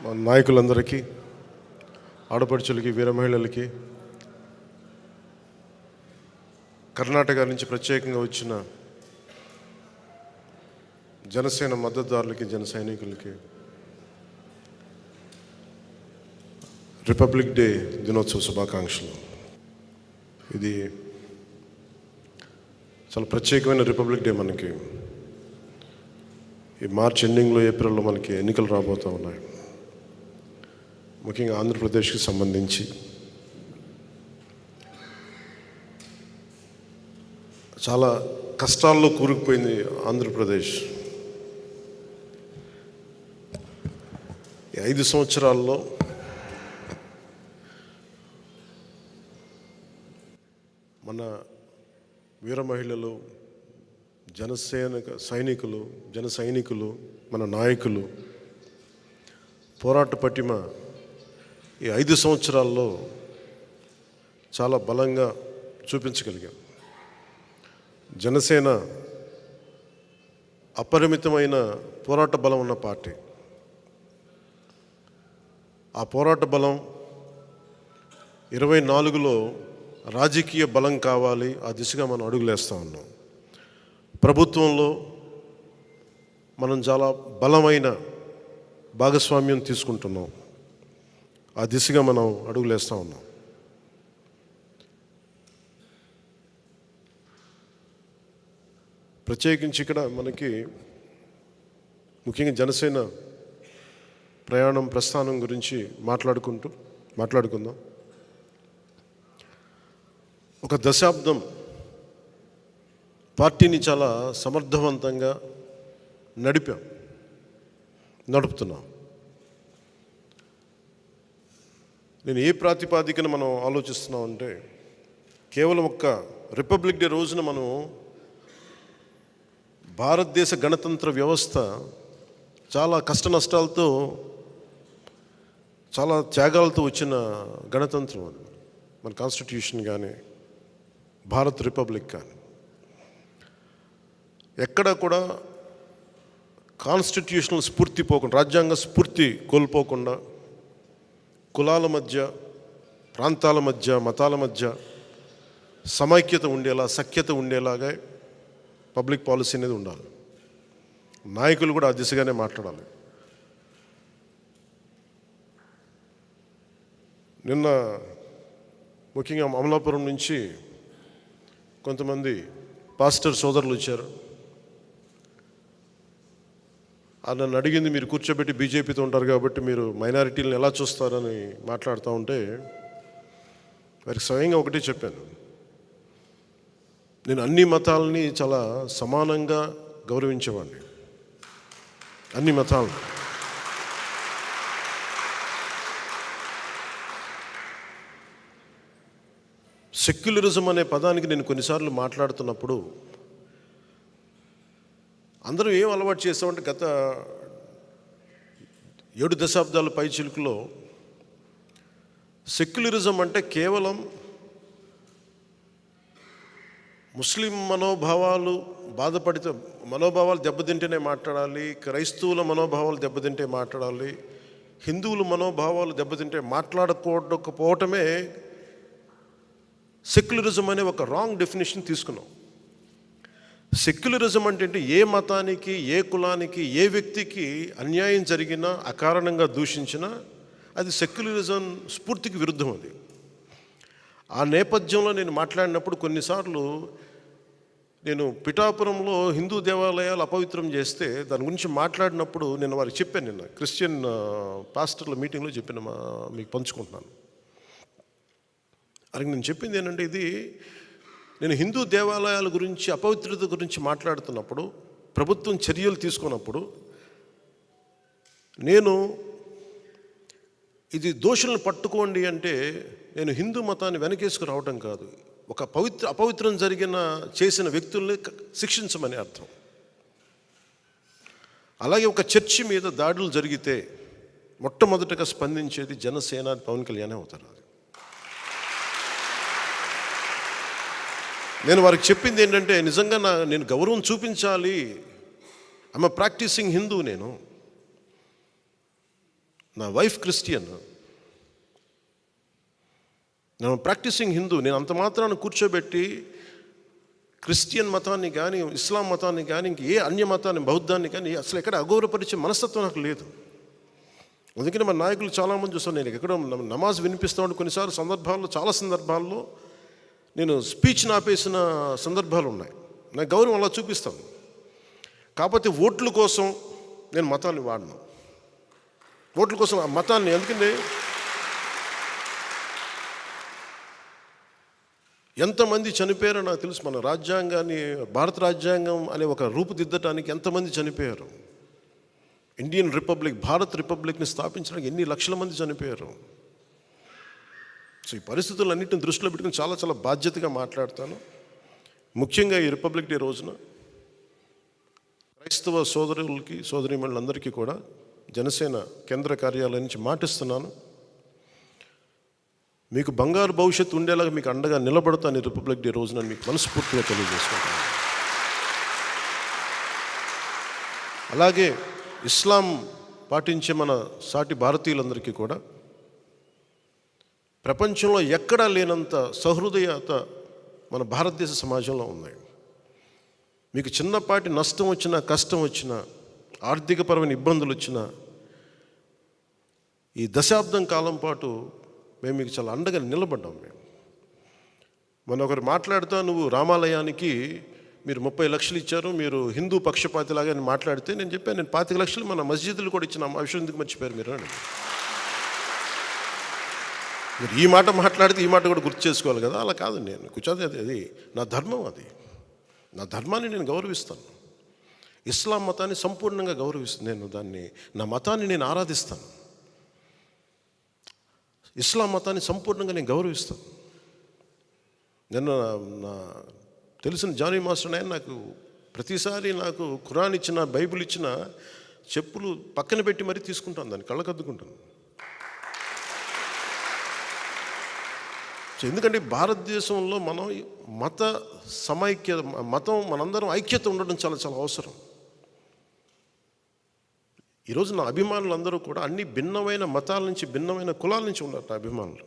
మా నాయకులందరికీ, ఆడపడుచులకి, వీర మహిళలకి, కర్ణాటక నుంచి ప్రత్యేకంగా వచ్చిన జనసేన మద్దతుదారులకి, జన సైనికులకి రిపబ్లిక్ డే దినోత్సవ శుభాకాంక్షలు. ఇది చాలా ప్రత్యేకమైన రిపబ్లిక్ డే. మనకి ఈ మార్చ్ ఎండింగ్లో, ఏప్రిల్లో మనకి ఎన్నికలు రాబోతూ ఉన్నాయి. ముఖ్యంగా ఆంధ్రప్రదేశ్కి సంబంధించి చాలా కష్టాల్లో కూరుకుపోయింది ఆంధ్రప్రదేశ్. ఈ 5 సంవత్సరాల్లో మన వీర మహిళలు, జన సైనికులు, మన నాయకులు పోరాట పటిమ ఈ 5 సంవత్సరాల్లో చాలా బలంగా చూపించగలిగాం. జనసేన అపరిమితమైన పోరాట బలం ఉన్న పార్టీ. ఆ పోరాట బలం 24లో రాజకీయ బలం కావాలి. ఆ దిశగా మనం అడుగులేస్తూ ఉన్నాం. ప్రభుత్వంలో మనం చాలా బలమైన భాగస్వామ్యం తీసుకుంటున్నాం. ఆ దిశగా మనం అడుగులేస్తూ ఉన్నాం. ప్రత్యేకించి ఇక్కడ మనకి ముఖ్యంగా జనసేన ప్రస్థానం గురించి మాట్లాడుకుందాం. ఒక దశాబ్దం పార్టీని చాలా సమర్థవంతంగా నడుపుతున్నాం. నేను ఏ ప్రాతిపాదికన మనం ఆలోచిస్తున్నాం అంటే, కేవలం ఒక్క రిపబ్లిక్ డే రోజున మనం భారతదేశ గణతంత్ర వ్యవస్థ చాలా కష్ట నష్టాలతో, చాలా త్యాగాలతో వచ్చిన గణతంత్రం అది. మన కాన్స్టిట్యూషన్ కానీ, భారత్ రిపబ్లిక్ కానీ, ఎక్కడ కూడా కాన్స్టిట్యూషనల్ స్ఫూర్తి పోకుండా, రాజ్యాంగ స్ఫూర్తి కోల్పోకుండా, కులాల మధ్య, ప్రాంతాల మధ్య, మతాల మధ్య సమైక్యత ఉండేలా, సఖ్యత ఉండేలాగా పబ్లిక్ పాలసీ అనేది ఉండాలి. నాయకులు కూడా ఆ దిశగానే మాట్లాడాలి. నిన్న ముఖ్యంగా అమలాపురం నుంచి కొంతమంది పాస్టర్ సోదరులు వచ్చారు. నన్ను అడిగింది, మీరు కూర్చోబెట్టి బీజేపీతో ఉంటారు కాబట్టి మీరు మైనారిటీలను ఎలా చూస్తారని మాట్లాడుతూ ఉంటే, వారికి స్వయంగా ఒకటే చెప్పాను. నేను అన్ని మతాలని చాలా సమానంగా గౌరవించేవాడిని. అన్ని మతాలను. సెక్యులరిజం అనే పదానికి నేను కొన్నిసార్లు మాట్లాడుతున్నప్పుడు అందరూ ఏం అలవాటు చేస్తామంటే, గత 7 దశాబ్దాల పై చిలుకులో సెక్యులరిజం అంటే కేవలం ముస్లిం మనోభావాలు దెబ్బతింటేనే మాట్లాడాలి, క్రైస్తవుల మనోభావాలు దెబ్బతింటే మాట్లాడాలి, హిందువుల మనోభావాలు దెబ్బతింటే మాట్లాడకపోవటమే సెక్యులరిజం అనే ఒక రాంగ్ డెఫినేషన్ తీసుకున్నాం. సెక్యులరిజం అంటే ఏ మతానికి, ఏ కులానికి, ఏ వ్యక్తికి అన్యాయం జరిగినా, అకారణంగా దూషించినా అది సెక్యులరిజం స్ఫూర్తికి విరుద్ధం. అది ఆ నేపథ్యంలో నేను మాట్లాడినప్పుడు కొన్నిసార్లు నేను పిఠాపురంలో హిందూ దేవాలయాలు అపవిత్రం చేస్తే దాని గురించి మాట్లాడినప్పుడు నేను వారికి చెప్పాను. నిన్న క్రిస్టియన్ పాస్టర్ల మీటింగ్లో చెప్పిన మీకు పంచుకుంటున్నాను. అది నేను చెప్పింది ఏంటంటే, ఇది నేను హిందూ దేవాలయాల గురించి, అపవిత్రత గురించి మాట్లాడుతున్నప్పుడు, ప్రభుత్వం చర్యలు తీసుకున్నప్పుడు, నేను ఇది దోషులను పట్టుకోండి అంటే నేను హిందూ మతాన్ని వెనకేసుకు రావటం కాదు, ఒక అపవిత్రం చేసిన వ్యక్తుల్ని శిక్షించమని అర్థం. అలాగే ఒక చర్చి మీద దాడులు జరిగితే మొట్టమొదటగా స్పందించేది జనసేన, పవన్ కళ్యాణ్ అవుతారు. నేను వారికి చెప్పింది ఏంటంటే, నిజంగా నేను గౌరవం చూపించాలి. I'm practising Hindu. నా వైఫ్ క్రిస్టియన్, నేను ప్రాక్టీసింగ్ హిందూ. నేను అంత మాత్రాన్ని కూర్చోబెట్టి క్రిస్టియన్ మతాన్ని కానీ ఇస్లాం మతాన్ని కానీ ఇంక ఏ అన్య మతాన్ని బౌద్ధాన్ని కానీ అసలు ఎక్కడ అగౌరవపరిచే మనస్తత్వం నాకు లేదు. అందుకని మన నాయకులు చాలామంది చూస్తాను, నేను ఎక్కడో నమాజ్ వినిపిస్తూ ఉంటే కొన్నిసార్లు చాలా సందర్భాల్లో నేను స్పీచ్ని ఆపేసిన సందర్భాలు ఉన్నాయి. నాకు గౌరవం అలా చూపిస్తాను. కాకపోతే ఓట్ల కోసం నేను మతాన్ని వాడను. ఓట్ల కోసం ఆ మతాన్ని, ఎందుకంటే ఎంతమంది చనిపోయారో నాకు తెలుసు. మన రాజ్యాంగాన్ని, భారత రాజ్యాంగం అనే ఒక రూపుదిద్దటానికి ఎంతమంది చనిపోయారు. ఇండియన్ రిపబ్లిక్, భారత్ రిపబ్లిక్ని స్థాపించడానికి ఎన్ని లక్షల మంది చనిపోయారు. సో ఈ పరిస్థితులన్నింటిని దృష్టిలో పెట్టుకుని చాలా చాలా బాధ్యతగా మాట్లాడతాను. ముఖ్యంగా ఈ రిపబ్లిక్ డే రోజున క్రైస్తవ సోదరులకి సోదరీమణులందరికీ కూడా జనసేన కేంద్ర కార్యాలయం నుంచి మాటిస్తున్నాను, మీకు బంగారు భవిష్యత్తు ఉండేలాగా మీకు అండగా నిలబడతాను ఈ రిపబ్లిక్ డే రోజున మీకు మనస్ఫూర్తిగా తెలియజేసుకుంటాను. అలాగే ఇస్లాం పాటించే మన సాటి భారతీయులందరికీ కూడా ప్రపంచంలో ఎక్కడా లేనంత సహృదయత మన భారతదేశ సమాజంలో ఉన్నాయి. మీకు చిన్నపాటి నష్టం వచ్చినా, కష్టం వచ్చినా, ఆర్థికపరమైన ఇబ్బందులు వచ్చినా ఈ దశాబ్దం కాలం పాటు మేము మీకు చాలా అండగా నిలబడ్డాం. మొన్న ఒకరు మాట్లాడుతూ, నువ్వు రామాలయానికి మీరు 30 లక్షలు ఇచ్చారు, మీరు హిందూ పక్షపాతిలాగా అని మాట్లాడితే నేను చెప్పాను, నేను 25 లక్షలు మన మస్జిద్లు కూడా ఇచ్చిన ఆ విషయం ఎందుకు మర్చిపోయారు మీరు అని. మీరు ఈ మాట మాట్లాడితే ఈ మాట కూడా గుర్తు చేసుకోవాలి కదా. అలా కాదు, నేను కూర్చోది అది నా ధర్మం, అది నా ధర్మాన్ని నేను గౌరవిస్తాను. ఇస్లాం మతాన్ని సంపూర్ణంగా గౌరవిస్తాను. నేను దాన్ని, నా మతాన్ని నేను ఆరాధిస్తాను. ఇస్లాం మతాన్ని సంపూర్ణంగా నేను గౌరవిస్తాను. నేను నా తెలిసిన జానీ మాస్టర్ ఆయన నాకు ప్రతిసారి నాకు ఖురాన్ ఇచ్చిన, బైబిల్ ఇచ్చిన చెప్పులు పక్కన పెట్టి మరీ తీసుకుంటాను, దాన్ని కళ్ళకద్దుకుంటాను. ఎందుకంటే భారతదేశంలో మనం మత సమైక్య, మతం మనందరం ఐక్యత ఉండడం చాలా చాలా అవసరం. ఈరోజు నా అభిమానులు అందరూ కూడా అన్ని భిన్నమైన మతాల నుంచి, భిన్నమైన కులాల నుంచి ఉన్నారు నా అభిమానులు.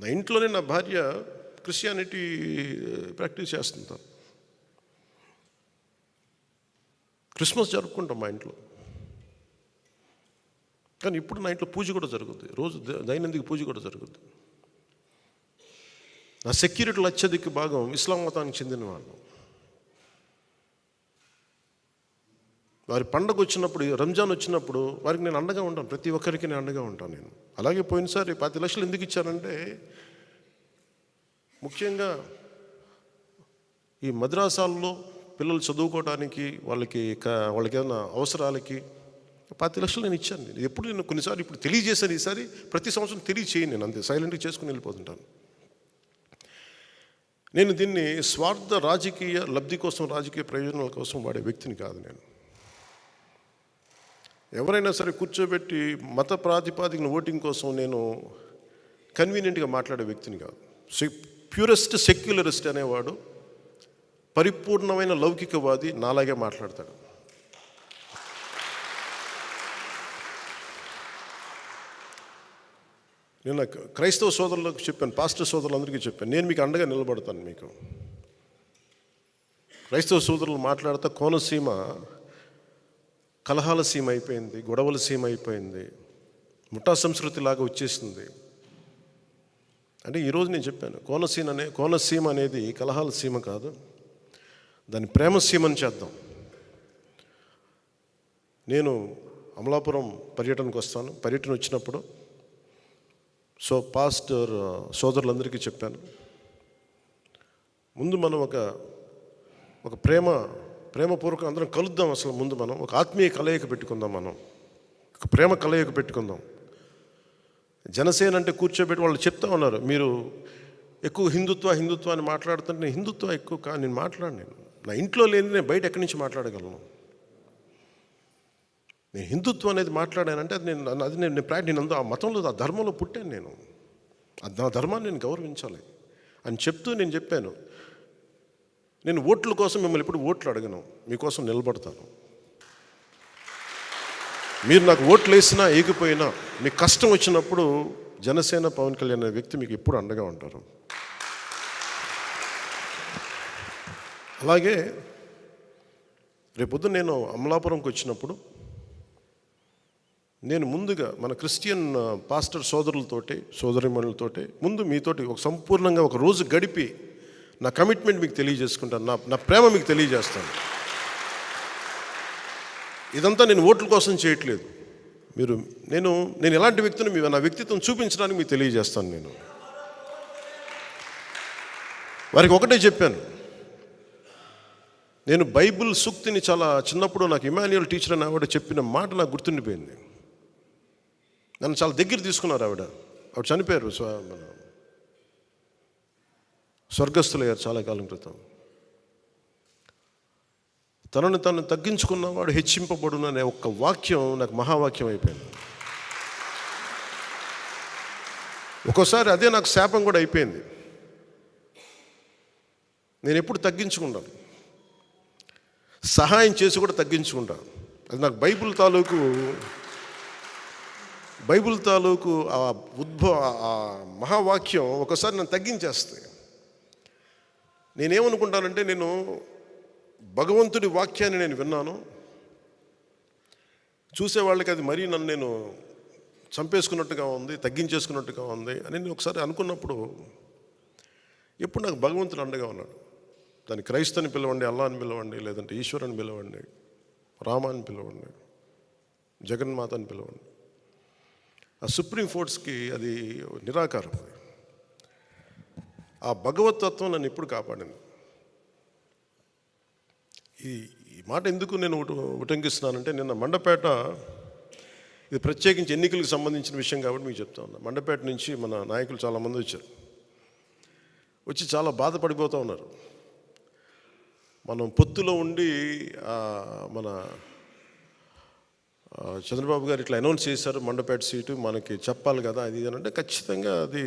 నా ఇంట్లోనే నా భార్య క్రిస్టియానిటీ ప్రాక్టీస్ చేస్తుంటాం. క్రిస్మస్ జరుపుకుంటాం మా ఇంట్లో, కానీ ఇప్పుడు నా ఇంట్లో పూజ కూడా జరుగుద్ది, రోజు దైనందిక పూజ కూడా జరుగుద్ది. నా సెక్యూరిటీలో అత్యధిక భాగం ఇస్లాం మతానికి చెందిన వాళ్ళు. వారి పండగ వచ్చినప్పుడు, రంజాన్ వచ్చినప్పుడు వారికి నేను అండగా ఉంటాను, ప్రతి ఒక్కరికి నేను అండగా ఉంటాను నేను. అలాగే పోయినసారి 10 లక్షలు ఎందుకు ఇచ్చానంటే, ముఖ్యంగా ఈ మద్రాసాల్లో పిల్లలు చదువుకోవడానికి, వాళ్ళకి ఏదైనా అవసరాలకి 10 లక్షలు నేను ఇచ్చాను. నేను ఎప్పుడు, నేను కొన్నిసార్లు ఇప్పుడు తెలియజేశాను, ఈసారి ప్రతి సంవత్సరం తెలియచేయను నేను, అంతే సైలెంట్గా చేసుకుని వెళ్ళిపోతుంటాను. నేను దీన్ని స్వార్థ రాజకీయ లబ్ధి కోసం, రాజకీయ ప్రయోజనాల కోసం వాడే వ్యక్తిని కాదు నేను. ఎవరైనా సరే కూర్చోబెట్టి మత ప్రాతిపాదికన ఓటింగ్ కోసం నేను కన్వీనియంట్గా మాట్లాడే వ్యక్తిని కాదు. ప్యూరెస్ట్ సెక్యులరిస్ట్ అనేవాడు, పరిపూర్ణమైన లౌకికవాది నాలాగే మాట్లాడతాడు. నేను క్రైస్తవ సోదరులకు చెప్పాను, పాస్టర్ సోదరులందరికీ చెప్పాను, నేను మీకు అండగా నిలబడతాను. మీకు క్రైస్తవ సోదరులు మాట్లాడుతూ కోనసీమ కలహాల సీమ అయిపోయింది, గొడవల సీమ అయిపోయింది, ముఠా సంస్కృతిలాగా వచ్చేసింది అంటే ఈరోజు నేను చెప్పాను, కోనసీమ అనేది కలహాల సీమ కాదు, దాన్ని ప్రేమ సీమని చేద్దాం. నేను అమలాపురం పర్యటనకు వస్తాను. పర్యటన వచ్చినప్పుడు పాస్టర్ సోదరులందరికీ చెప్పాను, ముందు మనం ఒక ప్రేమపూర్వక అందరం కలుద్దాం. అసలు ముందు మనం ఒక ఆత్మీయ కలయిక పెట్టుకుందాం, మనం ఒక ప్రేమ కలయిక పెట్టుకుందాం. జనసేన అంటే కూర్చోబెట్టి వాళ్ళు చెప్తా ఉన్నారు, మీరు ఎక్కువ హిందుత్వ అని మాట్లాడుతుంటే, హిందుత్వ ఎక్కువ నేను మాట్లాడను. నా ఇంట్లో లేని నేను బయట ఎక్కడి నుంచి మాట్లాడగలను? నేను హిందుత్వం అనేది మాట్లాడానంటే అది నేను ఆ మతంలో, ఆ ధర్మంలో పుట్టాను నేను. నా ధర్మాన్ని నేను గౌరవించాలి అని చెప్తూ నేను చెప్పాను, నేను ఓట్ల కోసం మిమ్మల్ని ఎప్పుడు ఓట్లు అడగను, మీకోసం నిలబడతాను. మీరు నాకు ఓట్లు వేసినా ఏగిపోయినా మీకు కష్టం వచ్చినప్పుడు జనసేన పవన్ కళ్యాణ్ అనే వ్యక్తి మీకు ఎప్పుడు అండగా ఉంటారు. అలాగే రేపొద్దు నేను అమలాపురంకి వచ్చినప్పుడు నేను ముందుగా మన క్రిస్టియన్ పాస్టర్ సోదరులతోటి సోదరిమణులతోటి ముందు మీతోటి ఒక సంపూర్ణంగా ఒక రోజు గడిపి నా కమిట్మెంట్ మీకు తెలియజేసుకుంటాను, నా ప్రేమ మీకు తెలియజేస్తాను. ఇదంతా నేను ఓట్ల కోసం చేయట్లేదు. నేను ఎలాంటి వ్యక్తిని నా వ్యక్తిత్వం చూపించడానికి మీకు తెలియజేస్తాను. నేను వారికి ఒకటే చెప్పాను. నేను బైబిల్ సూక్తిని చాలా చిన్నప్పుడు నాకు ఇమాన్యుయల్ టీచర్ అని ఆవిడ చెప్పిన మాట నాకు గుర్తుండిపోయింది. నన్ను చాలా దగ్గర తీసుకున్నారు. ఆవిడ చనిపోయారు, స్వర్గస్థులయ్యారు చాలా కాలం క్రితం. తనను తను తగ్గించుకున్నవాడు హెచ్చింపబడును అనే ఒక్క వాక్యం నాకు మహావాక్యం అయిపోయింది. ఒక్కోసారి అదే నాకు శాపం కూడా అయిపోయింది. నేను ఎప్పుడు తగ్గించుకుంటాను, సహాయం చేసి కూడా తగ్గించుకుంటాను. అది నాకు బైబిల్ తాలూకు ఆ మహావాక్యం ఒకసారి నన్ను తగ్గించేస్తాయి. నేనేమనుకుంటానంటే, నేను భగవంతుడి వాక్యాన్ని నేను విన్నాను, చూసేవాళ్ళకి అది మరీ నన్ను నేను చంపేసుకున్నట్టుగా ఉంది, తగ్గించేసుకున్నట్టుగా ఉంది అని నేను ఒకసారి అనుకున్నప్పుడు, ఎప్పుడు నాకు భగవంతుడు అండగా ఉన్నాడు. దాన్ని క్రైస్తవుని పిలవండి, అల్లా అని పిలవండి, లేదంటే ఈశ్వరుని పిలవండి, రామాని పిలవండి, జగన్మాత అని పిలవండి. ఆ సుప్రీం ఫోర్స్కి అది నిరాకారం. ఆ భగవతత్వం నన్ను ఎప్పుడు కాపాడింది. ఈ మాట ఎందుకు నేను ఉటంకిస్తున్నానంటే, నిన్న మండపేట, ఇది ప్రత్యేకించి ఎన్నికలకు సంబంధించిన విషయం కాబట్టి మీకు చెప్తా ఉన్నా. మండపేట నుంచి మన నాయకులు చాలామంది వచ్చి చాలా బాధపడిపోతూ ఉన్నారు. మనం పొత్తులో ఉండి మన చంద్రబాబు గారు ఇట్లా అనౌన్స్ చేశారు, మండపేట సీటు మనకి చెప్పాలి కదా అది ఇది అంటే, ఖచ్చితంగా అది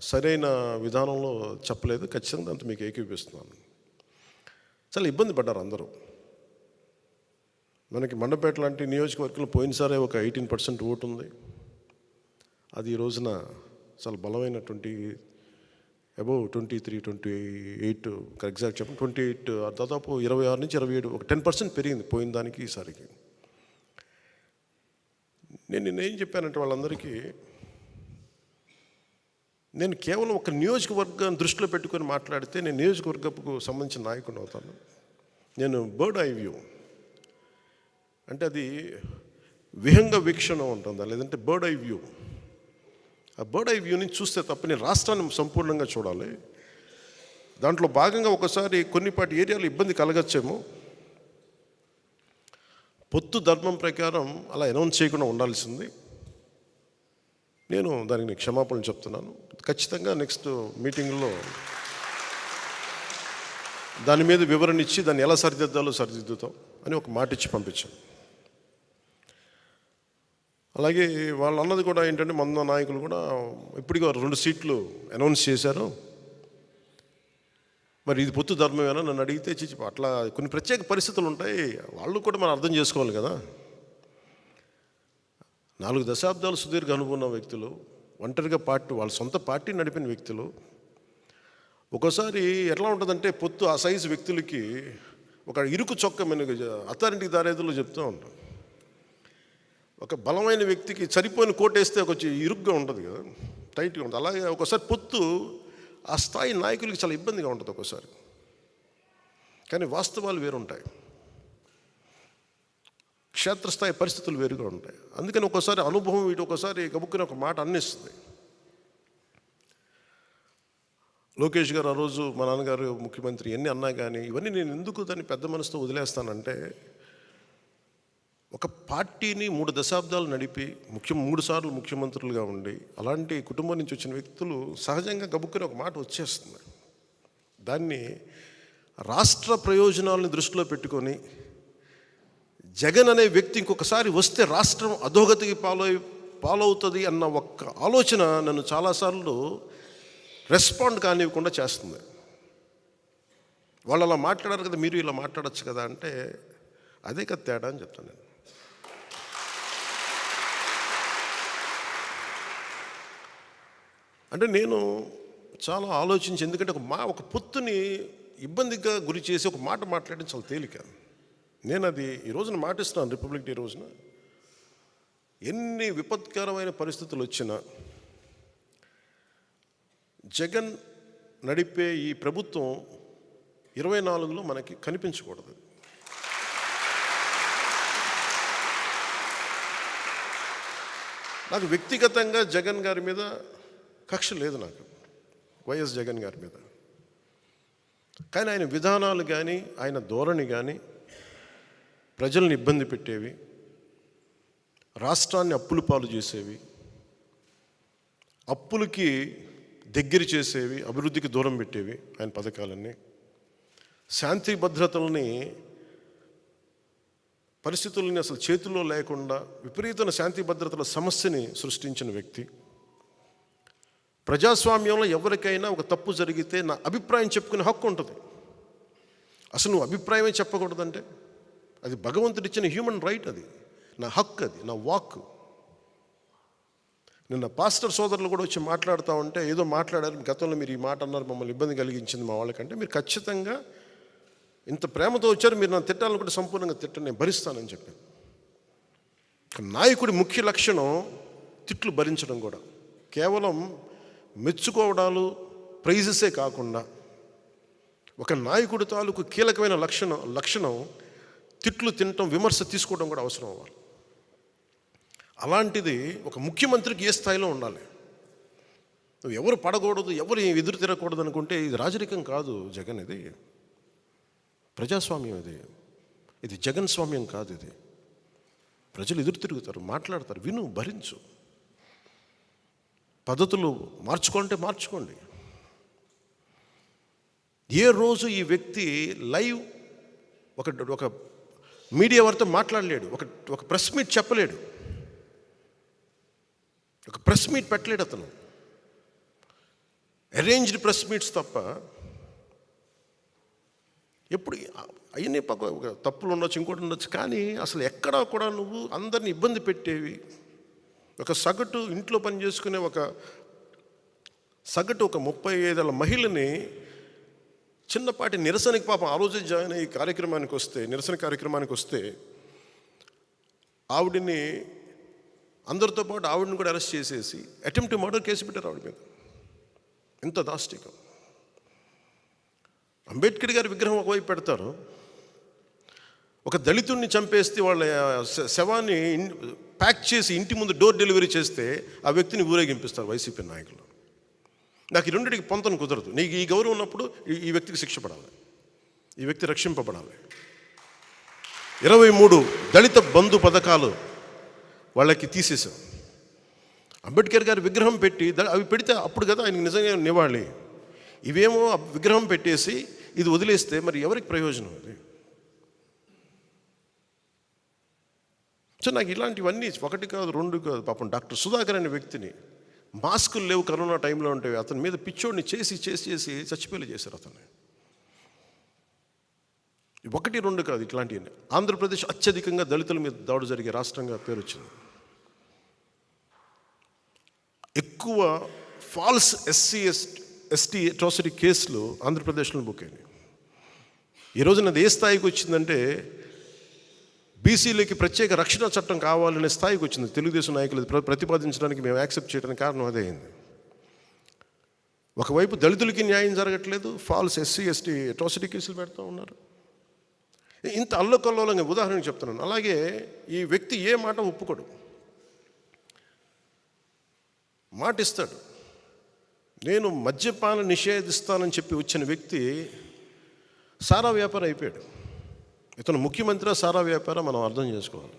సరైన విధానంలో చెప్పలేదు. ఖచ్చితంగా దాంతో మీకు ఏకీపిస్తున్నాను. చాలా ఇబ్బంది పడ్డారు అందరూ. మనకి మండపేట లాంటి నియోజకవర్గంలో పోయినసారే ఒక 18% ఓటు ఉంది. అది ఈ రోజున చాలా బలమైన 23, 28 ఎగ్జాక్ట్ చెప్పండి 28, దాదాపు 26 నుంచి 27, ఒక 10% పెరిగింది పోయిన దానికి ఈసారికి. నేనేం చెప్పానంటే వాళ్ళందరికీ, నేను కేవలం ఒక నియోజకవర్గాన్ని దృష్టిలో పెట్టుకొని మాట్లాడితే నేను నియోజకవర్గపు సంబంధించిన నాయకుడు అవుతాను. నేను బర్డ్ ఐ వ్యూ అంటే అది విహంగ వీక్షణ ఉంటుందా, లేదంటే బర్డ్ ఐ వ్యూ. ఆ బర్డ్ ఐ వ్యూని చూస్తే తప్ప నేను రాష్ట్రాన్ని సంపూర్ణంగా చూడాలి. దాంట్లో భాగంగా ఒకసారి కొన్నిపాటి ఏరియాలో ఇబ్బంది కలగచ్చేమో, పొత్తు ధర్మం ప్రకారం అలా అనౌన్స్ చేయకుండా ఉండాల్సింది. నేను దానికి క్షమాపణలు చెప్తున్నాను. ఖచ్చితంగా నెక్స్ట్ మీటింగ్లో దాని మీద వివరణ ఇచ్చి దాన్ని ఎలా సరిదిద్దాలో సరిదిద్దుతాం అని ఒక మాట ఇచ్చి పంపించాను. అలాగే వాళ్ళు అన్నది కూడా ఏంటంటే, మన నాయకులు కూడా ఇప్పటికీ 2 సీట్లు అనౌన్స్ చేశారు, మరి ఇది పొత్తు ధర్మమేనా నన్ను అడిగితే అట్లా కొన్ని ప్రత్యేక పరిస్థితులు ఉంటాయి, వాళ్ళు కూడా మనం అర్థం చేసుకోవాలి కదా. 4 దశాబ్దాలు సుదీర్ఘ అనుభవం ఉన్న వ్యక్తులు, ఒంటరిగా వాళ్ళ సొంత పార్టీ నడిపిన వ్యక్తులు, ఒక్కోసారి ఎట్లా ఉంటుందంటే, పొత్తు ఆ సైజు వ్యక్తులకి ఒక ఇరుకు చొక్క అథారిటీ దారేదులో చెప్తూ ఉంటాం. ఒక బలమైన వ్యక్తికి సరిపోయిన కోటేస్తే కొంచెం ఇరుగ్గా ఉంటుంది కదా, టైట్గా ఉంటుంది. అలాగే ఒకసారి పొత్తు ఆ స్థాయి నాయకులకి చాలా ఇబ్బందిగా ఉంటుంది ఒక్కోసారి. కానీ వాస్తవాలు వేరుంటాయి, క్షేత్రస్థాయి పరిస్థితులు వేరుగా ఉంటాయి. అందుకని ఒక్కోసారి అనుభవం ఇటు ఒకసారి గబుక్కుని ఒక మాట అన్నిస్తుంది. లోకేష్ గారు ఆ రోజు మా నాన్నగారు ముఖ్యమంత్రి ఎన్ని అన్నా కానీ ఇవన్నీ నేను ఎందుకు దాన్ని పెద్ద మనసుతో వదిలేస్తానంటే, ఒక పార్టీని 3 దశాబ్దాలు నడిపి 3 సార్లు ముఖ్యమంత్రులుగా ఉండి అలాంటి కుటుంబం నుంచి వచ్చిన వ్యక్తులు సహజంగా గబుక్కుని ఒక మాట వచ్చేస్తుంది. దాన్ని రాష్ట్ర ప్రయోజనాలను దృష్టిలో పెట్టుకొని జగన్ అనే వ్యక్తి ఇంకొకసారి వస్తే రాష్ట్రం అధోగతికి పాలవుతుంది అన్న ఒక్క ఆలోచన నన్ను చాలాసార్లు రెస్పాండ్ కానివ్వకుండా చేస్తుంది. వాళ్ళు అలా మాట్లాడారు కదా, మీరు ఇలా మాట్లాడచ్చు కదా అంటే, అదే కదా తేడా అని చెప్తాను నేను. అంటే నేను చాలా ఆలోచించి, ఎందుకంటే ఒక పొత్తుని ఇబ్బందిగా గురి చేసి ఒక మాట మాట్లాడడం చాలా తేలిక. నేను అది ఈ రోజున మాటిస్తున్నాను. రిపబ్లిక్ డే రోజున ఎన్ని విపత్కరమైన పరిస్థితులు వచ్చినా జగన్ నడిపే ఈ ప్రభుత్వం 24లో మనకి కనిపించకూడదు. నాకు వ్యక్తిగతంగా జగన్ గారి మీద కక్ష లేదు, నాకు వైఎస్ జగన్ గారి మీద. కానీ ఆయన విధానాలు కానీ ఆయన ధోరణి కానీ ప్రజల్ని ఇబ్బంది పెట్టేవి, రాష్ట్రాన్ని అప్పుల పాలు చేసేవి, అప్పులకి దగ్గర చేసేవి, అభివృద్ధికి దూరం పెట్టేవి ఆయన పథకాలన్నీ. శాంతి భద్రతల్ని పరిస్థితుల్ని అసలు చేతుల్లో లేకుండా విపరీతమైన శాంతి భద్రతల సమస్యని సృష్టించిన వ్యక్తి. ప్రజాస్వామ్యంలో ఎవరికైనా ఒక తప్పు జరిగితే నా అభిప్రాయం చెప్పుకునే హక్కు ఉంటుంది. అసలు నువ్వు అభిప్రాయమే చెప్పకూడదంటే అది భగవంతుడిచ్చిన హ్యూమన్ రైట్, అది నా హక్కు, అది నా వాక్. నిన్న పాస్టర్ సోదరులు కూడా వచ్చి మాట్లాడుతూ ఉంటే, ఏదో మాట్లాడారు, గతంలో మీరు ఈ మాట అన్నారు, మమ్మల్ని ఇబ్బంది కలిగించింది మా వాళ్ళకంటే, మీరు ఖచ్చితంగా ఇంత ప్రేమతో వచ్చారు, మీరు నన్ను తిట్టాలనుకుంటే సంపూర్ణంగా తిట్టండి, నేను భరిస్తానని చెప్పాను. నాయకుడి ముఖ్య లక్షణం తిట్లు భరించడం కూడా. కేవలం మెచ్చుకోవడాలు, ప్రైజెసే కాకుండా ఒక నాయకుడి తాలూకు కీలకమైన లక్షణం తిట్లు తినటం, విమర్శ తీసుకోవడం కూడా అవసరం అవ్వాలి. అలాంటిది ఒక ముఖ్యమంత్రికి ఏ స్థాయిలో ఉండాలి. నువ్వు ఎవరు పడకూడదు, ఎవరు ఎదురు తిరగకూడదు అనుకుంటే ఇది రాజరికం కాదు జగన్, ఇది ప్రజాస్వామ్యం, ఇది జగన్ స్వామ్యం కాదు. ఇది ప్రజలు ఎదురు తిరుగుతారు, మాట్లాడతారు, విను, భరించు. పద్ధతులు మార్చుకుంటే మార్చుకోండి. ఏ రోజు ఈ వ్యక్తి లైవ్ ఒక మీడియా వారితో మాట్లాడలేడు, ఒక ప్రెస్ మీట్ చెప్పలేడు, ఒక ప్రెస్ మీట్ పెట్టలేడు అతను. అరేంజ్డ్ ప్రెస్ మీట్స్ తప్ప. ఎప్పుడు అవన్నీ ఒక తప్పులు ఉండొచ్చు, ఇంకోటి ఉండొచ్చు, కానీ అసలు ఎక్కడా కూడా నువ్వు అందరిని ఇబ్బంది పెట్టేవి, ఒక సగటు ఇంట్లో పని చేసుకునే ఒక 35 ఏళ్ళ మహిళని చిన్నపాటి నిరసనకి, పాపం ఆ రోజే జాయిన్ అయ్యి కార్యక్రమానికి వస్తే, నిరసన కార్యక్రమానికి వస్తే ఆవిడని అందరితో పాటు ఆవిడని కూడా అరెస్ట్ చేసేసి అటెంప్ట్ మర్డర్ కేసు పెట్టారు ఆవిడ మీద. ఎంత దాష్టికం. అంబేద్కర్ గారి విగ్రహం ఒకవైపు పెడతారు, ఒక దళితుడిని చంపేస్తే వాళ్ళ శవాన్ని ప్యాక్ చేసి ఇంటి ముందు డోర్ డెలివరీ చేస్తే ఆ వ్యక్తిని ఊరేగింపిస్తారు వైసీపీ నాయకులు. నాకు ఈ రెండింటికి పొంతన కుదరదు. నీకు ఈ గౌరవం ఉన్నప్పుడు ఈ వ్యక్తికి శిక్ష పడాలి, ఈ వ్యక్తి రక్షింపబడాలి. 23 దళిత బంధు పథకాలు వాళ్ళకి తీసేసాం. అంబేద్కర్ గారి విగ్రహం పెట్టి అవి పెడితే అప్పుడు కదా ఆయనకి నిజంగా నివాళి. ఇవేమో విగ్రహం పెట్టేసి ఇది వదిలేస్తే మరి ఎవరికి ప్రయోజనం అది? సో నాకు ఇలాంటివన్నీ 1 కాదు 2 కాదు. పాపం డాక్టర్ సుధాకర్ అనే వ్యక్తిని, మాస్కులు లేవు కరోనా టైంలో ఉంటే, అతని మీద పిచ్చోడిని చేసి చచ్చిపోయేలా చేశారు అతన్ని. 1, 2 కాదు ఇట్లాంటివన్నీ. ఆంధ్రప్రదేశ్ అత్యధికంగా దళితుల మీద దాడి జరిగే రాష్ట్రంగా పేరు వచ్చింది. ఎక్కువ ఫాల్స్ ఎస్టీ అట్రాసిటీ కేసులు ఆంధ్రప్రదేశ్లో బుక్ అయినాయి. ఈ రోజున అది ఏ స్థాయికి వచ్చిందంటే, బీసీలకి ప్రత్యేక రక్షణ చట్టం కావాలనే స్థాయికి వచ్చింది. తెలుగుదేశం నాయకులు ప్రతిపాదించడానికి మేము యాక్సెప్ట్ చేయడానికి కారణం అదే అయింది. ఒకవైపు దళితులకి న్యాయం జరగట్లేదు, ఫాల్స్ ఎస్టీ అట్రాసిటీ కేసులు పెడతా ఉన్నారు. ఇంత అల్లకల్లోలంగా ఉదాహరణకు చెప్తున్నాను. అలాగే ఈ వ్యక్తి ఏ మాట ఒప్పుకోడు, మాట ఇస్తాడు. నేను మద్యపాన నిషేధిస్తానని చెప్పి వచ్చిన వ్యక్తి సారా వ్యాపారం అయిపోయాడు. ఇతను ముఖ్యమంత్రి సారా వ్యాపారం మనం అర్థం చేసుకోవాలి.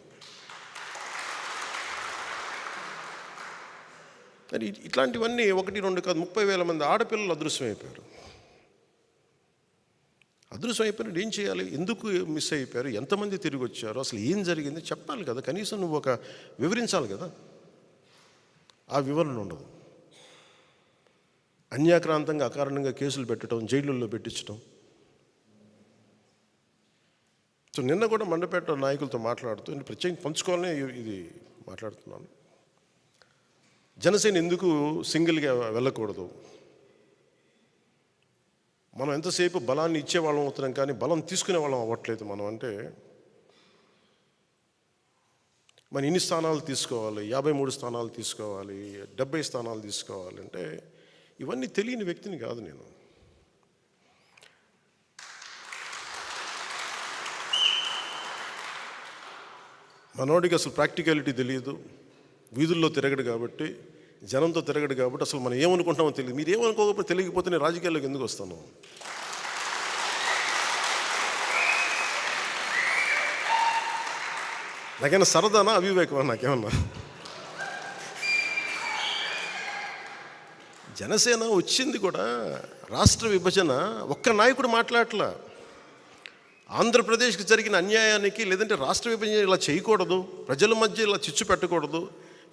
మరి ఇట్లాంటివన్నీ 1, 2 కాదు, 30,000 మంది ఆడపిల్లలు అదృశ్యమైపోయారు. అదృశ్యమైపోయినట్టు ఏం చేయాలి? ఎందుకు మిస్ అయిపోయారు? ఎంతమంది తిరిగి వచ్చారు? అసలు ఏం జరిగింది చెప్పాలి కదా, కనీసం నువ్వు వివరించాలి కదా. ఆ వివరణ ఉండదు. అన్యాక్రాంతంగా అకారణంగా కేసులు పెట్టడం, జైళ్ళల్లో పెట్టించడం. సో నిన్న కూడా మండపేట నాయకులతో మాట్లాడుతూ, ప్రత్యేకంగా పంచుకోవాలనే ఇది మాట్లాడుతున్నాను. జనసేన ఎందుకు సింగిల్గా వెళ్ళకూడదు? మనం ఎంతసేపు బలాన్ని ఇచ్చేవాళ్ళం అవుతున్నాం కానీ బలం తీసుకునే వాళ్ళం అవ్వట్లేదు. మనం అంటే మన ఇన్ని స్థానాలు తీసుకోవాలి, 53 స్థానాలు తీసుకోవాలి, 70 స్థానాలు తీసుకోవాలి అంటే ఇవన్నీ తెలియని వ్యక్తిని కాదు నేను. మనోడికి అసలు ప్రాక్టికాలిటీ తెలియదు, వీధుల్లో తిరగడు కాబట్టి, జనంతో తిరగడు కాబట్టి అసలు మనం ఏమనుకుంటామో తెలియదు. మీరు ఏమనుకోకపోతే తెలియకపోతే నేను రాజకీయాల్లోకి ఎందుకు వస్తాను? నాకేమన్నా సరదానా అవివేకమా? నాకేమన్నా జనసేన వచ్చింది కూడా రాష్ట్ర విభజన ఒక్క నాయకుడు మాట్లాడట్లా. ఆంధ్రప్రదేశ్కి జరిగిన అన్యాయానికి, లేదంటే రాష్ట్ర విభజన ఇలా చేయకూడదు, ప్రజల మధ్య ఇలా చిచ్చు పెట్టకూడదు,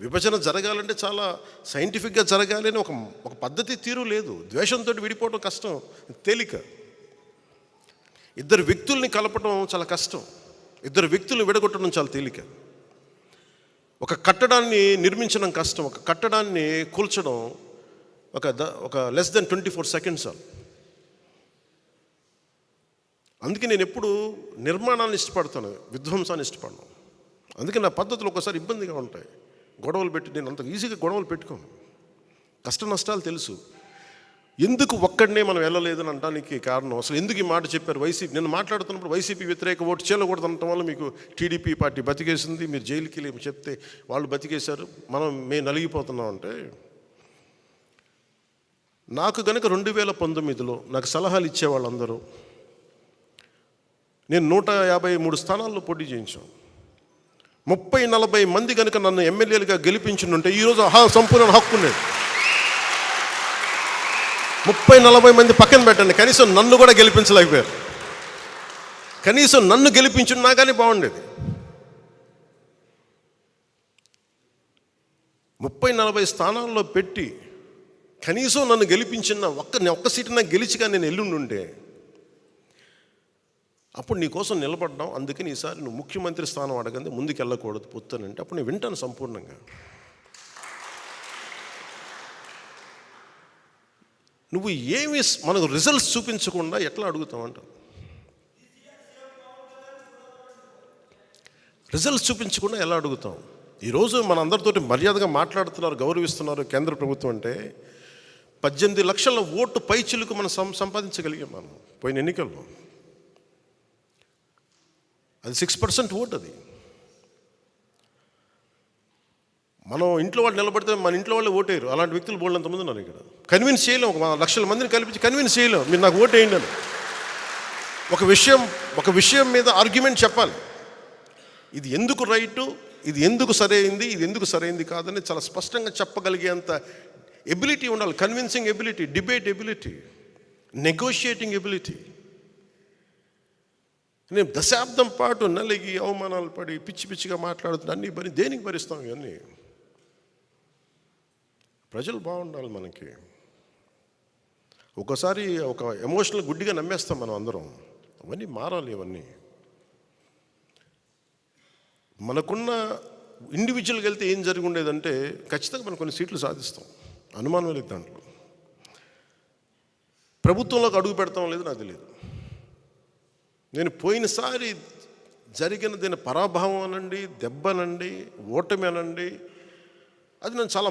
విభజన జరగాలంటే చాలా సైంటిఫిక్గా జరగాలి అని ఒక పద్ధతి తీరు లేదు. ద్వేషంతో విడిపోవడం కష్టం, తేలిక. ఇద్దరు వ్యక్తుల్ని కలపడం చాలా కష్టం, ఇద్దరు వ్యక్తులను విడగొట్టడం చాలా తేలిక. ఒక కట్టడాన్ని నిర్మించడం కష్టం, ఒక కట్టడాన్ని కూల్చడం ఒక లెస్ దెన్ 24 సెకండ్స్. అందుకే నేను ఎప్పుడు నిర్మాణాన్ని ఇష్టపడతాను, విధ్వంసాన్ని ఇష్టపడను. అందుకే నా పద్ధతులు ఒకసారి ఇబ్బందిగా ఉంటాయి. గొడవలు పెట్టి నేను అంత ఈజీగా గొడవలు పెట్టుకోను. కష్ట నష్టాలు తెలుసు. ఎందుకు ఒక్కడనే మనం వెళ్ళలేదని అనడానికి కారణం, అసలు ఎందుకు ఈ మాట చెప్పారు? వైసీపీ, నేను మాట్లాడుతున్నప్పుడు వైసీపీ వ్యతిరేక ఓటు చేయకూడదు అనటం వల్ల మీకు టీడీపీ పార్టీ బతికేసింది, మీరు జైలుకి వెళ్ళి చెప్తే వాళ్ళు బతికేశారు, మేము నలిగిపోతున్నాం అంటే. నాకు గనక 2019లో నాకు సలహాలు ఇచ్చేవాళ్ళందరూ, నేను 153 స్థానాల్లో పోటీ చేయించాను. 30-40 మంది కనుక నన్ను ఎమ్మెల్యేలుగా గెలిపించుంటే ఈరోజు సంపూర్ణ హక్కు ఉండేది. 30-40 మంది పక్కన పెట్టండి, కనీసం నన్ను కూడా గెలిపించలేకపోయారు. కనీసం నన్ను గెలిపించున్నా కానీ బాగుండేది. 30-40 స్థానాల్లో పెట్టి కనీసం నన్ను గెలిపించిన ఒక్క సీటు నాకు గెలిచిగా నేను ఎల్లుండుంటే అప్పుడు నీ కోసం నిలబడ్డాం, అందుకని ఈసారి నువ్వు ముఖ్యమంత్రి స్థానం అడగండి, ముందుకు వెళ్ళకూడదు పొత్తునంటే అప్పుడు నేను వింటాను సంపూర్ణంగా. నువ్వు ఏమి మనకు రిజల్ట్స్ చూపించకుండా ఎట్లా అడుగుతావంట? రిజల్ట్స్ చూపించకుండా ఎలా అడుగుతాం? ఈరోజు మన అందరితోటి మర్యాదగా మాట్లాడుతున్నారు, గౌరవిస్తున్నారు కేంద్ర ప్రభుత్వం అంటే 18 లక్షల ఓటు పైచిలుకు మనం సంపాదించగలిగాం మనం పోయిన ఎన్నికల్లో. అది 6% ఓటు. అది మనం ఇంట్లో వాళ్ళు నిలబడితే మన ఇంట్లో వాళ్ళే ఓటేయరు. అలాంటి వ్యక్తులు బోల్డంతమంది ఉన్నారు ఇక్కడ. కన్విన్స్ చేయలేం, ఒక లక్షల మందిని కల్పించి కన్విన్స్ చేయలేం మీరు నాకు ఓటేయండి అని. ఒక విషయం మీద ఆర్గ్యుమెంట్ చెప్పాలి. ఇది ఎందుకు రైటు, ఇది ఎందుకు సరైంది, ఇది ఎందుకు సరైంది కాదని చాలా స్పష్టంగా చెప్పగలిగేంత ఎబిలిటీ ఉండాలి. Convincing ability, debate ability, negotiating ability. నేను దశాబ్దం పాటు నలిగి అవమానాలు పడి పిచ్చిగా మాట్లాడుతున్నా, అన్నీ దేనికి భరిస్తాం? ఇవన్నీ ప్రజలు బాగుండాలి మనకి. ఒకసారి ఒక ఎమోషనల్ గుడ్డిగా నమ్మేస్తాం మనం అందరం. అవన్నీ మారాలి. ఇవన్నీ మనకున్న ఇండివిజువల్గా వెళ్తే ఏం జరిగి ఉండేదంటే ఖచ్చితంగా మనం కొన్ని సీట్లు సాధిస్తాం, అనుమానం లేదు దాంట్లో. ప్రభుత్వంలోకి అడుగు పెడతాం లేదు నాకు తెలియదు. నేను పోయినసారి జరిగిన దీని పరాభవం అనండి, దెబ్బనండి, ఓటమి అనండి, అది నన్ను చాలా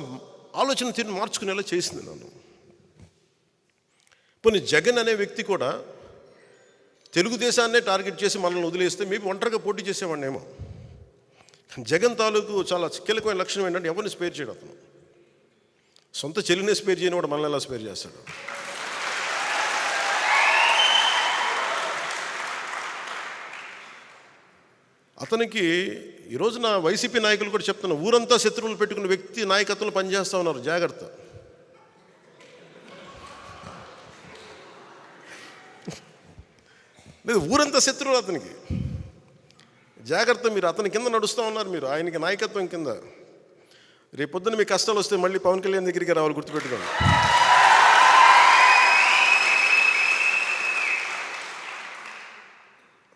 ఆలోచన తీరు మార్చుకునేలా చేసింది నన్ను. పోనీ జగన్ అనే వ్యక్తి కూడా తెలుగుదేశాన్నే టార్గెట్ చేసి మనల్ని వదిలేస్తే మేబీ ఒంటరిగా పోటీ చేసేవాడిని ఏమో. జగన్ తాలూకు చాలా కీలకమైన లక్షణం ఏంటంటే ఎవరిని స్పేర్ చేయడం. అతను సొంత చెల్లినే స్పేర్ చేయని వాడు మనల్ని ఎలా స్పేర్ చేస్తాడు? అతనికి ఈ రోజున వైసీపీ నాయకులు కూడా చెప్తున్నారు, ఊరంతా శత్రువులు పెట్టుకున్న వ్యక్తి నాయకత్వంలో పనిచేస్తూ ఉన్నారు, జాగ్రత్త. లేదు, ఊరంతా శత్రువులు అతనికి, జాగ్రత్త. మీరు అతని కింద నడుస్తూ ఉన్నారు, మీరు ఆయనకి నాయకత్వం కింద. రేపొద్దున మీకు కష్టాలు వస్తే మళ్ళీ పవన్ కళ్యాణ్ దగ్గరికి రావాలి, గుర్తుపెట్టుకోండి.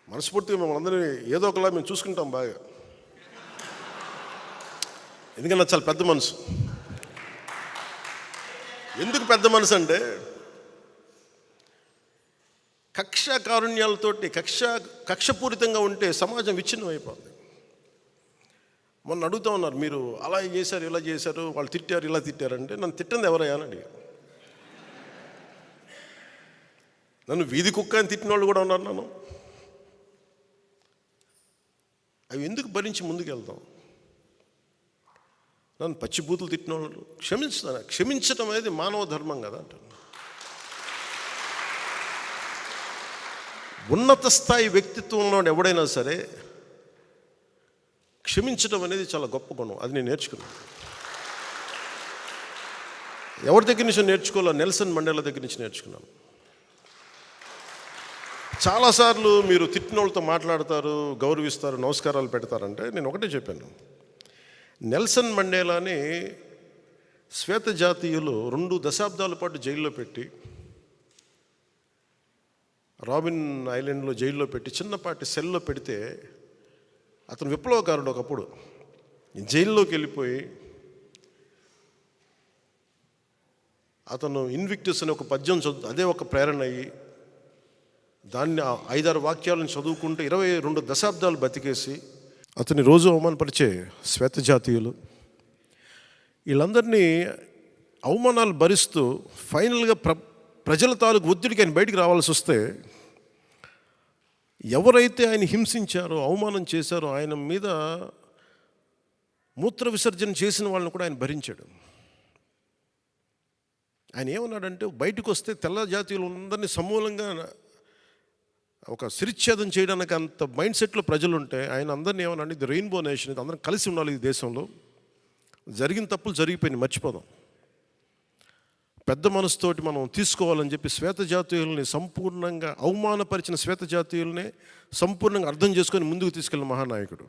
మనస్ఫూర్తిగా మిమ్మల్ని అందరినీ ఏదో ఒకలా మేము చూసుకుంటాం బాగా, ఎందుకన్నా చాలా పెద్ద మనసు. ఎందుకు పెద్ద మనసు అంటే కక్ష కారుణ్యాలతోటి కక్షపూరితంగా ఉంటే సమాజం విచ్ఛిన్నం అయిపోతుంది. మొన్న అడుగుతూ ఉన్నారు, మీరు అలా చేశారు ఇలా చేశారు, వాళ్ళు తిట్టారు ఇలా తిట్టారంటే నన్ను తిట్టింది ఎవరయ్యా అని అడిగారు. నన్ను వీధి కుక్క అని తిట్టిన వాళ్ళు కూడా ఉన్నారు. నన్ను అవి ఎందుకు భరించి ముందుకెళ్తాం? నన్ను పచ్చిబూతులు తిట్టిన వాళ్ళు క్షమించడం అనేది మానవ ధర్మం కదా అంటాను. ఉన్నత స్థాయి వ్యక్తిత్వంలో ఎవడైనా సరే క్షమించడం అనేది చాలా గొప్ప గుణం. అది నేను నేర్చుకున్నాను. ఎవరి దగ్గర నుంచి నేర్చుకోవాలో? నెల్సన్ మండేలా దగ్గర నుంచి నేర్చుకున్నాను. చాలాసార్లు మీరు తిట్టిన వాళ్ళతో మాట్లాడతారు, గౌరవిస్తారు, నమస్కారాలు పెడతారంటే నేను ఒకటే చెప్పాను. నెల్సన్ మండేలాని శ్వేత జాతీయులు 2 దశాబ్దాల పాటు జైల్లో పెట్టి, రాబిన్ ఐలాండ్లో జైల్లో పెట్టి చిన్నపాటి సెల్లో పెడితే అతను విప్లవకారుడు. ఒకప్పుడు జైల్లోకి వెళ్ళిపోయి అతను ఇన్విక్టస్ అనే ఒక పద్యం అదే ఒక ప్రేరణ అయ్యి దాన్ని 5-6 వాక్యాలను చదువుకుంటూ 22 దశాబ్దాలు బతికేసి అతని రోజు అవమానపరిచే శ్వేత జాతీయులు వీళ్ళందరినీ అవమానాలు భరిస్తూ ఫైనల్గా ప్రజల తాలూకు ఒత్తిడికి ఆయన బయటికి రావాల్సి వస్తే ఎవరైతే ఆయన హింసించారో, అవమానం చేశారో, ఆయన మీద మూత్ర విసర్జన చేసిన వాళ్ళని కూడా ఆయన భరించాడు. ఆయన ఏమన్నాడంటే, బయటకు వస్తే తెల్ల జాతీయులు అందరినీ సమూలంగా ఒక శిరిచ్ఛేదం చేయడానికి అంత మైండ్ సెట్లో ప్రజలు ఉంటే ఆయన అందరినీ ఏమన్నా, ఇది రెయిన్బో నేషన్, ఇది అందరం కలిసి ఉండాలి ఈ దేశంలో, జరిగిన తప్పులు జరిగిపోయినాయి మర్చిపోదాం, పెద్ద మనసుతోటి మనం తీసుకోవాలని చెప్పి శ్వేత జాతీయుల్ని సంపూర్ణంగా అవమానపరిచిన శ్వేత జాతీయుల్ని సంపూర్ణంగా అర్థం చేసుకొని ముందుకు తీసుకెళ్ళిన మహానాయకుడు.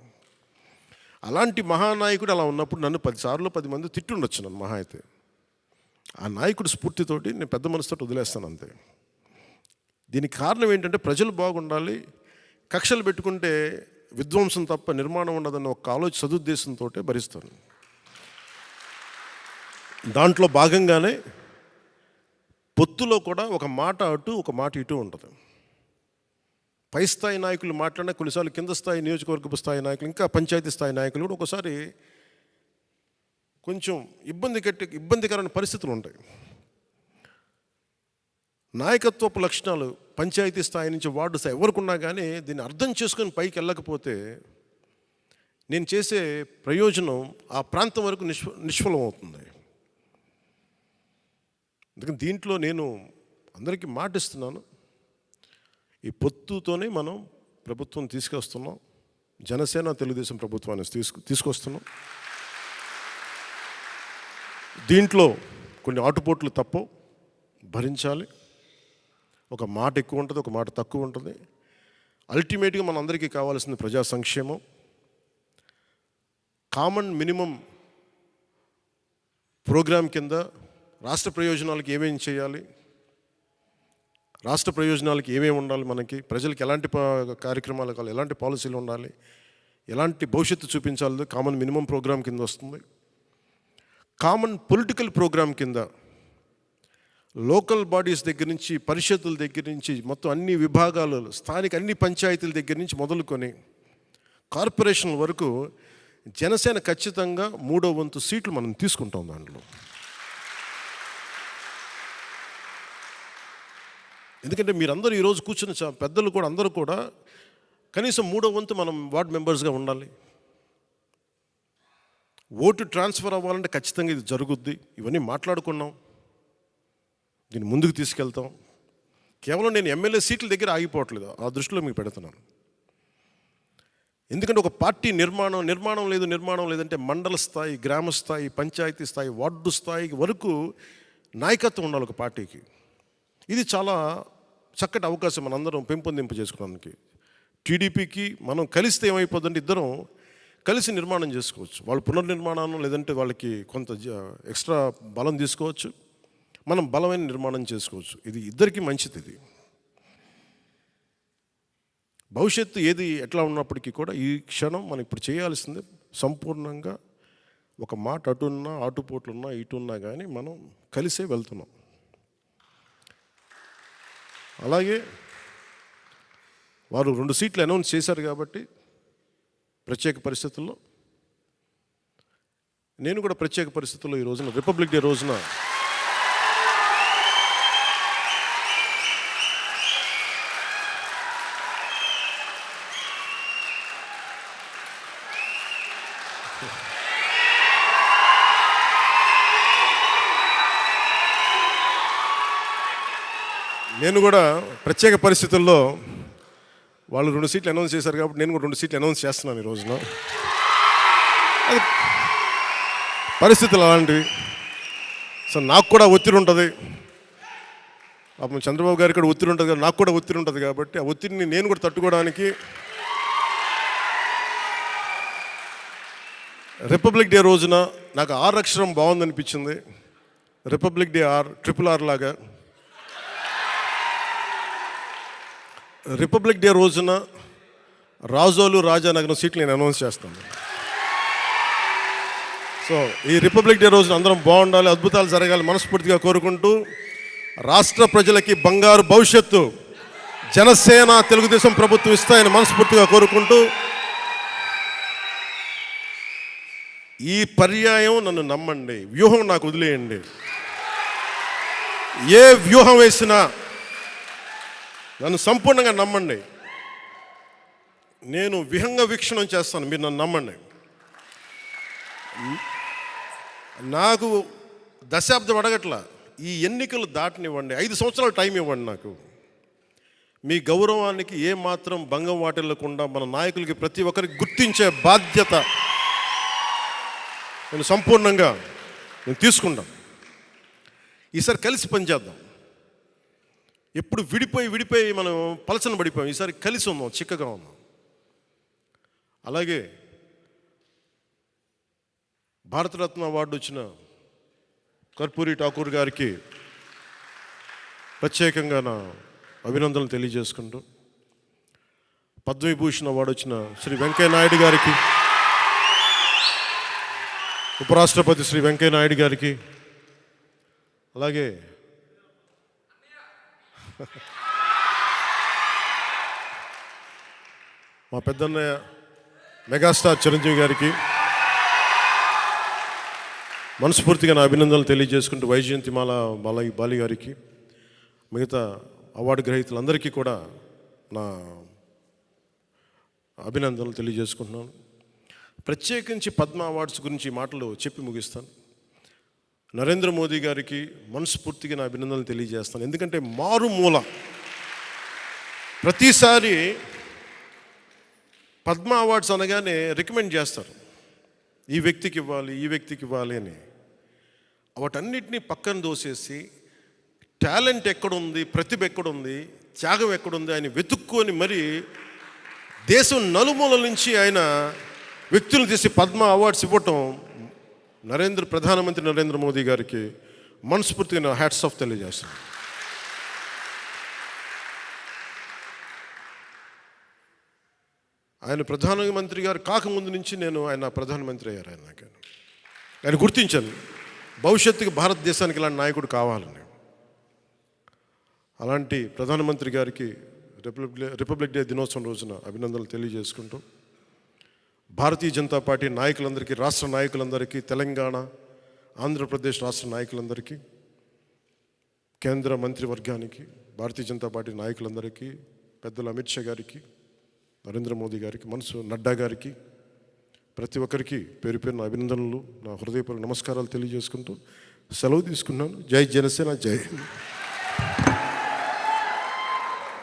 అలాంటి మహానాయకుడు అలా ఉన్నప్పుడు నన్ను 10 సార్లు 10 మంది తిట్టుండొచ్చు నన్ను మహా అయితే. ఆ నాయకుడు స్ఫూర్తితోటి నేను పెద్ద మనసుతోటి వదిలేస్తాను అంతే. దీనికి కారణం ఏంటంటే ప్రజలు బాగుండాలి, కక్షలు పెట్టుకుంటే విధ్వంసం తప్ప నిర్మాణం ఉండదన్న ఒక సదుద్దేశంతో భరిస్తాను. దాంట్లో భాగంగానే పొత్తులో కూడా ఒక మాట అటు ఒక మాట ఇటు ఉంటుంది. పై స్థాయి నాయకులు మాట్లాడినా కొన్నిసార్లు కింద స్థాయి నియోజకవర్గపు స్థాయి నాయకులు, ఇంకా పంచాయతీ స్థాయి నాయకులు కూడా ఒకసారి కొంచెం ఇబ్బందికరమైన పరిస్థితులు ఉంటాయి. నాయకత్వపు లక్షణాలు పంచాయతీ స్థాయి నుంచి వార్డు స్థాయి ఎవరికున్నా కానీ దీన్ని అర్థం చేసుకొని పైకి వెళ్ళకపోతే నేను చేసే ప్రయోజనం ఆ ప్రాంతం వరకు నిష్ఫలం అవుతుంది. అందుకని దీంట్లో నేను అందరికీ మాటిస్తున్నాను, ఈ పొత్తుతోనే మనం ప్రభుత్వం తీసుకొస్తున్నాం. జనసేన తెలుగుదేశం ప్రభుత్వాన్ని తీసుకొస్తున్నాం. దీంట్లో కొన్ని ఆటుపోట్లు తప్పవు, భరించాలి. ఒక మాట ఎక్కువ ఉంటుంది, ఒక మాట తక్కువ ఉంటుంది. అల్టిమేట్గా మన అందరికీ కావాల్సింది ప్రజా సంక్షేమం. కామన్ మినిమం ప్రోగ్రాం కింద రాష్ట్ర ప్రయోజనాలకు ఏమేమి చేయాలి, రాష్ట్ర ప్రయోజనాలకి ఏమేమి ఉండాలి, మనకి ప్రజలకు ఎలాంటి కార్యక్రమాలు కావాలి, ఎలాంటి పాలసీలు ఉండాలి, ఎలాంటి భవిష్యత్తు చూపించాలి కామన్ మినిమం ప్రోగ్రాం కింద వస్తుంది. కామన్ పొలిటికల్ ప్రోగ్రాం కింద లోకల్ బాడీస్ దగ్గర నుంచి, పరిషత్తుల దగ్గర నుంచి, మొత్తం అన్ని విభాగాలు, స్థానిక అన్ని పంచాయతీల దగ్గర నుంచి మొదలుకొని కార్పొరేషన్ల వరకు జనసేన ఖచ్చితంగా 3వ వంతు సీట్లు మనం తీసుకుంటాం. దాంట్లో ఎందుకంటే మీరందరూ ఈరోజు కూర్చున్న పెద్దలు కూడా అందరూ కూడా కనీసం 3వ వంతు మనం వార్డ్ మెంబర్స్గా ఉండాలి. ఓటు ట్రాన్స్ఫర్ అవ్వాలంటే ఖచ్చితంగా ఇది జరుగుద్ది. ఇవన్నీ మాట్లాడుకున్నాం, దీన్ని ముందుకు తీసుకెళ్తాం. కేవలం నేను ఎమ్మెల్యే సీట్ల దగ్గర ఆగిపోవట్లేదు, ఆ దృష్టిలో మీకు పెడుతున్నాను. ఎందుకంటే ఒక పార్టీ నిర్మాణం లేదంటే మండల స్థాయి, గ్రామ స్థాయి, పంచాయతీ స్థాయి, వార్డు స్థాయి వరకు నాయకత్వం ఉండాలి ఒక పార్టీకి. ఇది చాలా చక్కటి అవకాశం మనందరం పెంపొందింపు చేసుకోవడానికి. టీడీపీకి మనం కలిస్తే ఏమైపోతుందంటే ఇద్దరం కలిసి నిర్మాణం చేసుకోవచ్చు. వాళ్ళు పునర్నిర్మాణం లేదంటే వాళ్ళకి కొంత ఎక్స్ట్రా బలం తీసుకోవచ్చు, మనం బలమైన నిర్మాణం చేసుకోవచ్చు. ఇది ఇద్దరికీ మంచిది. ఇది భవిష్యత్తు ఏది ఎట్లా ఉన్నప్పటికీ కూడా ఈ క్షణం మనం ఇప్పుడు చేయాల్సింది సంపూర్ణంగా ఒక మాట అటున్నా, ఆటుపోట్లున్నా, ఇటున్నా కానీ మనం కలిసే వెళ్తున్నాం. అలాగే వారు 2 సీట్లు అనౌన్స్ చేశారు కాబట్టి ప్రత్యేక పరిస్థితుల్లో, నేను కూడా ప్రత్యేక పరిస్థితుల్లో ఈ రోజున రిపబ్లిక్ డే రోజున ప్రత్యేక పరిస్థితుల్లో వాళ్ళు 2 సీట్లు అనౌన్స్ చేశారు కాబట్టి నేను కూడా 2 సీట్లు అనౌన్స్ చేస్తున్నాను ఈ రోజున. అది పరిస్థితులు అలాంటివి. సో నాకు కూడా ఒత్తిడి ఉంటుంది, పాపం చంద్రబాబు గారికి కూడా ఒత్తిడి ఉంటుంది కదా, నాకు కూడా ఒత్తిడి ఉంటుంది కాబట్టి ఆ ఒత్తిడిని నేను కూడా తట్టుకోవడానికి రిపబ్లిక్ డే రోజున నాకు R అక్షరం బాగుందనిపించింది. రిపబ్లిక్ డే RRR లాగా రిపబ్లిక్ డే రోజున రాజోలు రాజానగరం సీట్లు నేను అనౌన్స్ చేస్తాను. సో ఈ రిపబ్లిక్ డే రోజున అందరం బాగుండాలి, అద్భుతాలు జరగాలి మనస్ఫూర్తిగా కోరుకుంటూ, రాష్ట్ర ప్రజలకి బంగారు భవిష్యత్తు జనసేన తెలుగుదేశం ప్రభుత్వం ఇస్తాయని మనస్ఫూర్తిగా కోరుకుంటూ, ఈ పర్యాయం నన్ను నమ్మండి, వ్యూహం నాకు వదిలేయండి. ఏ వ్యూహం వేసినా నన్ను సంపూర్ణంగా నమ్మండి. నేను విహంగ వీక్షణం చేస్తాను, మీరు నన్ను నమ్మండి. నాకు దశాబ్దం అడగట్లా, ఈ ఎన్నికలు దాటనివ్వండి, 5 సంవత్సరాలు టైం ఇవ్వండి. నాకు మీ గౌరవానికి ఏమాత్రం భంగం వాటిల్లకుండా మన నాయకులకి ప్రతి ఒక్కరికి గుర్తించే బాధ్యత నేను సంపూర్ణంగా తీసుకుంటాను. ఈసారి కలిసి పనిచేద్దాం. ఎప్పుడు విడిపోయి మనం పలచన పడిపోయాం. ఈసారి కలిసి ఉందాం, చిక్కగా ఉందాం. అలాగే భారతరత్న అవార్డు వచ్చిన కర్పూరి ఠాకూర్ గారికి ప్రత్యేకంగా నా అభినందనలు తెలియజేసుకుంటూ, పద్మవిభూషణ్ అవార్డు వచ్చిన శ్రీ వెంకయ్య నాయుడు గారికి, ఉపరాష్ట్రపతి శ్రీ వెంకయ్య నాయుడు గారికి, అలాగే మా పెద్దన్నయ్య మెగాస్టార్ చిరంజీవి గారికి మనస్ఫూర్తిగా నా అభినందనలు తెలియజేసుకుంటూ, వైజయంతిమాల బాలి గారికి, మిగతా అవార్డు గ్రహీతలందరికీ కూడా నా అభినందనలు తెలియజేసుకుంటున్నాను. ప్రత్యేకించి పద్మ అవార్డ్స్ గురించి మాటలు చెప్పి ముగిస్తాను. నరేంద్ర మోదీ గారికి మనస్ఫూర్తిగా నా అభినందనలు తెలియజేస్తాను. ఎందుకంటే మారుమూల ప్రతిసారి పద్మ అవార్డ్స్ అనగానే రికమెండ్ చేస్తారు, ఈ వ్యక్తికి ఇవ్వాలి, ఈ వ్యక్తికి ఇవ్వాలి అని. వాటన్నిటినీ పక్కన దోసేసి టాలెంట్ ఎక్కడుంది, ప్రతిభ ఎక్కడుంది, త్యాగం ఎక్కడుంది ఆయన వెతుక్కొని మరి దేశం నలుమూలల నుంచి ఆయన వ్యక్తులను తీసి పద్మ అవార్డ్స్ ఇవ్వటం ప్రధానమంత్రి నరేంద్ర మోదీ గారికి మనస్ఫూర్తిగా నా హ్యాట్స్ ఆఫ్ తెలియజేస్తాను. ఆయన ప్రధానమంత్రి గారు కాకముందు నుంచి ఆయన ప్రధానమంత్రి అయ్యారు. ఆయన గుర్తించాను, భవిష్యత్తుకి భారతదేశానికి ఇలాంటి నాయకుడు కావాలని. అలాంటి ప్రధానమంత్రి గారికి రిపబ్లిక్ డే దినోత్సవం రోజున అభినందనలు తెలియజేసుకుంటూ, భారతీయ జనతా పార్టీ నాయకులందరికీ, రాష్ట్ర నాయకులందరికీ, తెలంగాణ ఆంధ్రప్రదేశ్ రాష్ట్ర నాయకులందరికీ, కేంద్ర మంత్రివర్గానికి, భారతీయ జనతా పార్టీ నాయకులందరికీ, పెద్దలు అమిత్ షా గారికి, నరేంద్ర మోదీ గారికి, నడ్డా గారికి, ప్రతి ఒక్కరికి పేరు పేరున అభినందనలు, నా హృదయపూర్వక నమస్కారాలు తెలియజేసుకుంటూ సెలవు తీసుకున్నాను. జై జనసేన, జై హింద్.